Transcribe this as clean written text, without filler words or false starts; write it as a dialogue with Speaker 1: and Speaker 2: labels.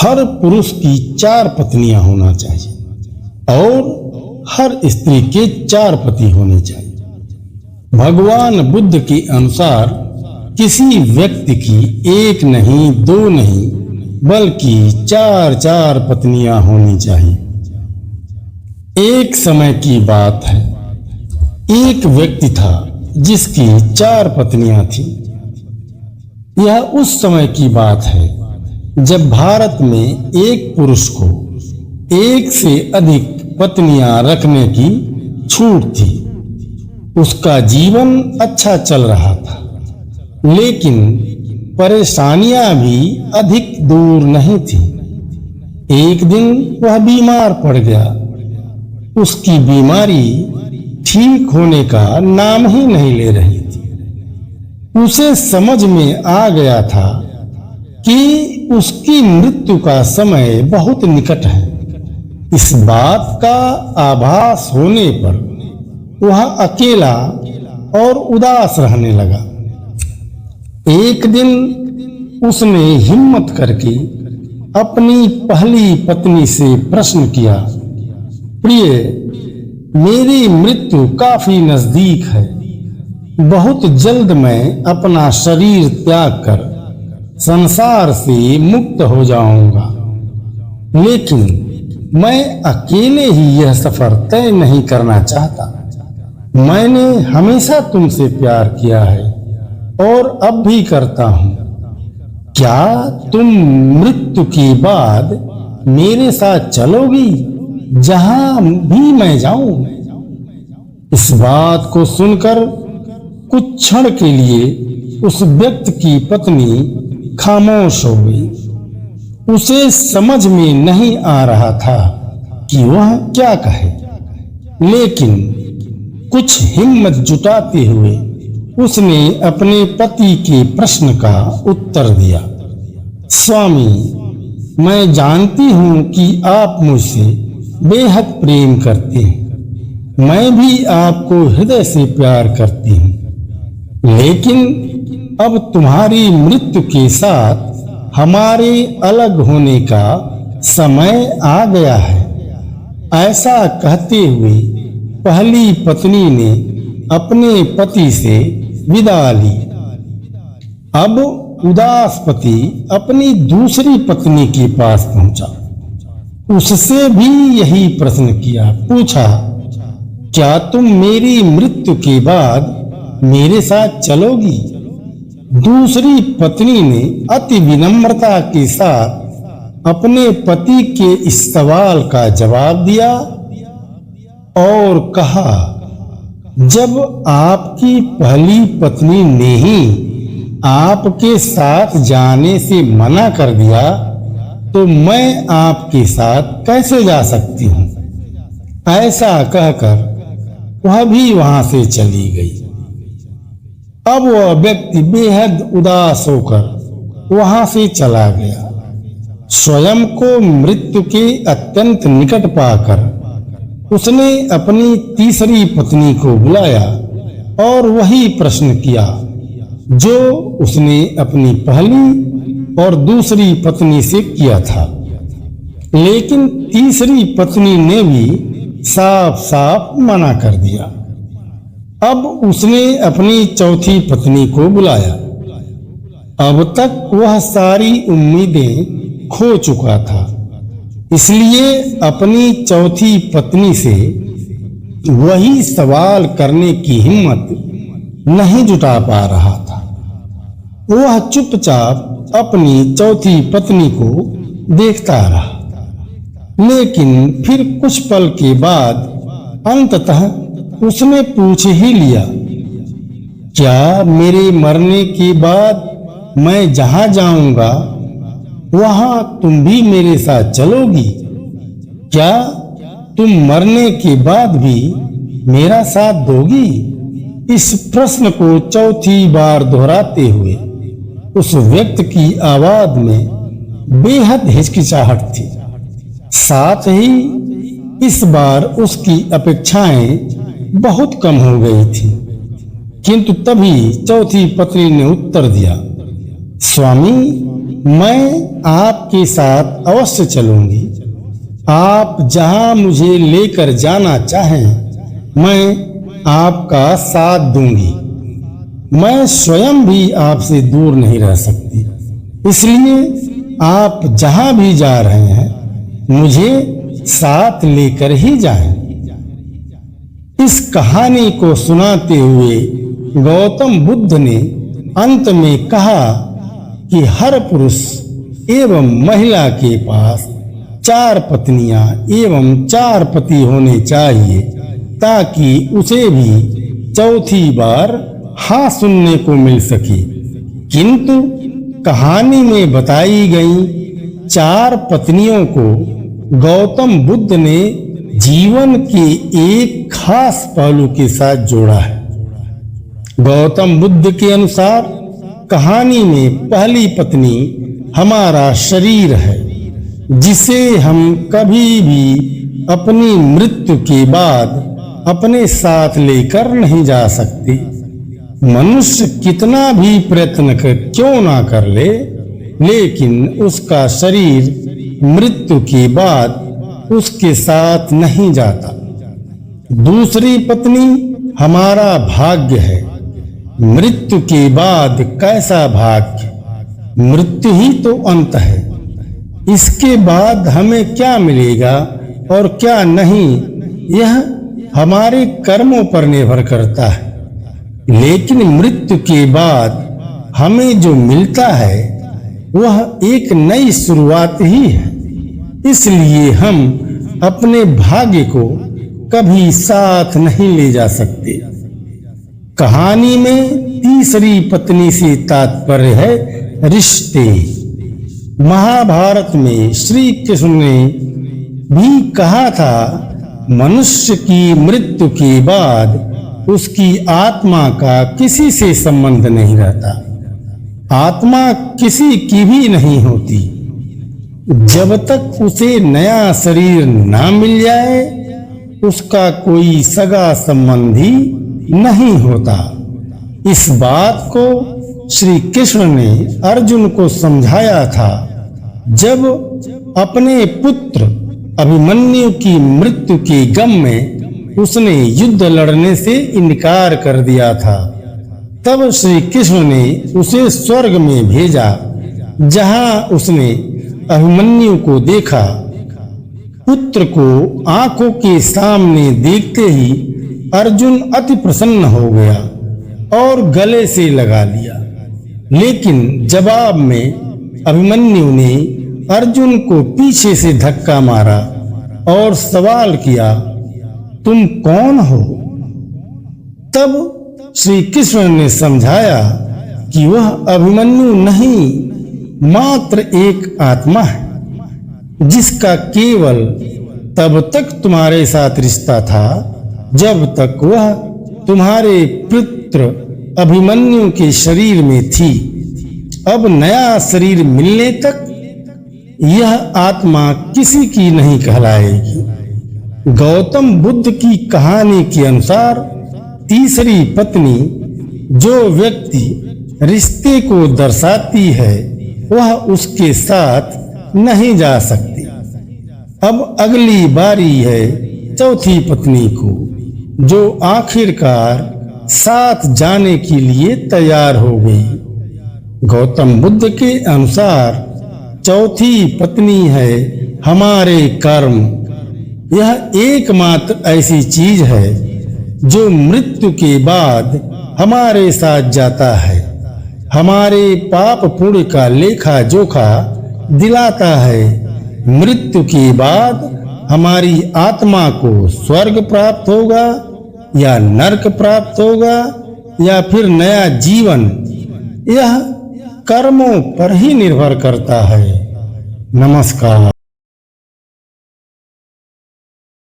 Speaker 1: हर पुरुष की 4 पत्नियां होना चाहिए और हर स्त्री के 4 पति होने चाहिए। भगवान बुद्ध के अनुसार किसी व्यक्ति की 1 नहीं 2 नहीं बल्कि 4 पत्नियां होनी चाहिए। एक समय की बात है, एक व्यक्ति था जिसकी 4 पत्नियां थीं। यह उस समय की बात है जब भारत में एक पुरुष को 1 से अधिक पत्नियां रखने की छूट थी। उसका जीवन अच्छा चल रहा था, लेकिन परेशानियां भी अधिक दूर नहीं थी। एक दिन वह बीमार पड़ गया। उसकी बीमारी ठीक होने का नाम ही नहीं ले रही थी। उसे समझ में आ गया था कि उसकी मृत्यु का समय बहुत निकट है। इस बात का आभास होने पर वह अकेला और उदास रहने लगा। एक दिन उसने हिम्मत करके अपनी पहली पत्नी से प्रश्न किया, प्रिय, मेरी मृत्यु काफी नजदीक है। बहुत जल्द मैं अपना शरीर त्याग कर संसार से मुक्त हो जाऊंगा, लेकिन मैं अकेले ही यह सफर तय नहीं करना चाहता। मैंने हमेशा तुमसे प्यार किया है और अब भी करता हूं। क्या तुम मृत्यु के बाद मेरे साथ चलोगी जहां भी मैं जाऊं? इस बात को सुनकर कुछ क्षण के लिए उस व्यक्ति की पत्नी खामोश हो गई। उसे समझ में नहीं आ रहा था कि वह क्या कहे, लेकिन कुछ हिम्मत जुटाते हुए उसने अपने पति के प्रश्न का उत्तर दिया। स्वामी, मैं जानती हूं कि आप मुझसे बेहद प्रेम करते हैं। मैं भी आपको हृदय से प्यार करती हूं, लेकिन अब तुम्हारी मृत्यु के साथ हमारे अलग होने का समय आ गया है। ऐसा कहते हुए पहली पत्नी ने अपने पति से विदा ली। अब उदास पति अपनी दूसरी पत्नी के पास पहुंचा। उससे भी यही प्रश्न किया। पूछा, क्या तुम मेरी मृत्यु के बाद मेरे साथ चलोगी? दूसरी पत्नी ने अति विनम्रता के साथ अपने पति के इस सवाल का जवाब दिया और कहा, जब आपकी पहली पत्नी ने ही आपके साथ जाने से मना कर दिया, तो मैं आपके साथ कैसे जा सकती हूं? ऐसा कहकर वह भी वहां से चली गई। अब वह व्यक्ति बेहद उदास होकर वहां से चला गया। स्वयं को मृत्यु के अत्यंत निकट पाकर उसने अपनी तीसरी पत्नी को बुलाया और वही प्रश्न किया जो उसने अपनी पहली और दूसरी पत्नी से किया था। लेकिन तीसरी पत्नी ने भी साफ साफ मना कर दिया। अब उसने अपनी चौथी पत्नी को बुलाया। अब तक वह सारी उम्मीदें खो चुका था, इसलिए अपनी चौथी पत्नी से वही सवाल करने की हिम्मत नहीं जुटा पा रहा था। वह चुपचाप अपनी चौथी पत्नी को देखता रहा, लेकिन फिर कुछ पल के बाद अंततः उसने पूछ ही लिया, क्या मेरे मरने के बाद मैं जहां जाऊंगा वहां तुम भी मेरे साथ चलोगी? क्या तुम मरने के बाद भी मेरा साथ दोगी? इस प्रश्न को चौथी बार दोहराते हुए उस व्यक्ति की आवाज में बेहद हिचकिचाहट थी। साथ ही इस बार उसकी अपेक्षाएं बहुत कम हो गई थी। किंतु तभी चौथी पत्नी ने उत्तर दिया, स्वामी, मैं आपके साथ अवश्य चलूंगी। आप जहां मुझे लेकर जाना चाहें, मैं आपका साथ दूंगी। मैं स्वयं भी आपसे दूर नहीं रह सकती, इसलिए आप जहां भी जा रहे हैं, मुझे साथ लेकर ही जाएं। इस कहानी को सुनाते हुए गौतम बुद्ध ने अंत में कहा कि हर पुरुष एवं महिला के पास 4 पत्नियां एवं 4 पति होने चाहिए, ताकि उसे भी चौथी बार हाँ सुनने को मिल सके। किंतु कहानी में बताई गई 4 पत्नियों को गौतम बुद्ध ने जीवन के एक खास पहलू के साथ जोड़ा है। गौतम बुद्ध के अनुसार कहानी में पहली पत्नी हमारा शरीर है, जिसे हम कभी भी अपनी मृत्यु के बाद अपने साथ लेकर नहीं जा सकते। मनुष्य कितना भी प्रयत्न क्यों ना कर ले, लेकिन उसका शरीर मृत्यु के बाद उसके साथ नहीं जाता। दूसरी पत्नी हमारा भाग्य है। मृत्यु के बाद कैसा भाग्य, मृत्यु ही तो अंत है। इसके बाद हमें क्या मिलेगा और क्या नहीं, यह हमारे कर्मों पर निर्भर करता है। लेकिन मृत्यु के बाद हमें जो मिलता है वह एक नई शुरुआत ही है। इसलिए हम अपने भाग्य को कभी साथ नहीं ले जा सकते। कहानी में तीसरी पत्नी से तात्पर्य है रिश्ते। महाभारत में श्री कृष्ण ने भी कहा था, मनुष्य की मृत्यु के बाद उसकी आत्मा का किसी से संबंध नहीं रहता। आत्मा किसी की भी नहीं होती। जब तक उसे नया शरीर ना मिल जाए, उसका कोई सगा संबंधी नहीं होता। इस बात को श्री कृष्ण ने अर्जुन को समझाया था, जब अपने पुत्र अभिमन्यु की मृत्यु के गम में उसने युद्ध लड़ने से इनकार कर दिया था। तब श्री कृष्ण ने उसे स्वर्ग में भेजा, जहां उसने अभिमन्यु को देखा। पुत्र को आंखों के सामने देखते ही अर्जुन अति प्रसन्न हो गया और गले से लगा लिया। लेकिन जवाब में अभिमन्यु ने अर्जुन को पीछे से धक्का मारा और सवाल किया, तुम कौन हो? तब श्री कृष्ण ने समझाया कि वह अभिमन्यु नहीं, मात्र एक आत्मा है, जिसका केवल तब तक तुम्हारे साथ रिश्ता था जब तक वह तुम्हारे पुत्र अभिमन्यु के शरीर में थी। अब नया शरीर मिलने तक यह आत्मा किसी की नहीं कहलाएगी। गौतम बुद्ध की कहानी के अनुसार तीसरी पत्नी जो व्यक्ति रिश्ते को दर्शाती है, वह उसके साथ नहीं जा सकती। अब अगली बारी है चौथी पत्नी को, जो आखिरकार साथ जाने के लिए तैयार हो गई। गौतम बुद्ध के अनुसार चौथी पत्नी है हमारे कर्म। यह एकमात्र ऐसी चीज है जो मृत्यु के बाद हमारे साथ जाता है, हमारे पाप पुण्य का लेखा जोखा दिलाता है। मृत्यु के बाद हमारी आत्मा को स्वर्ग प्राप्त होगा या नरक प्राप्त होगा या फिर नया जीवन, यह कर्मों पर ही निर्भर करता है। नमस्कार।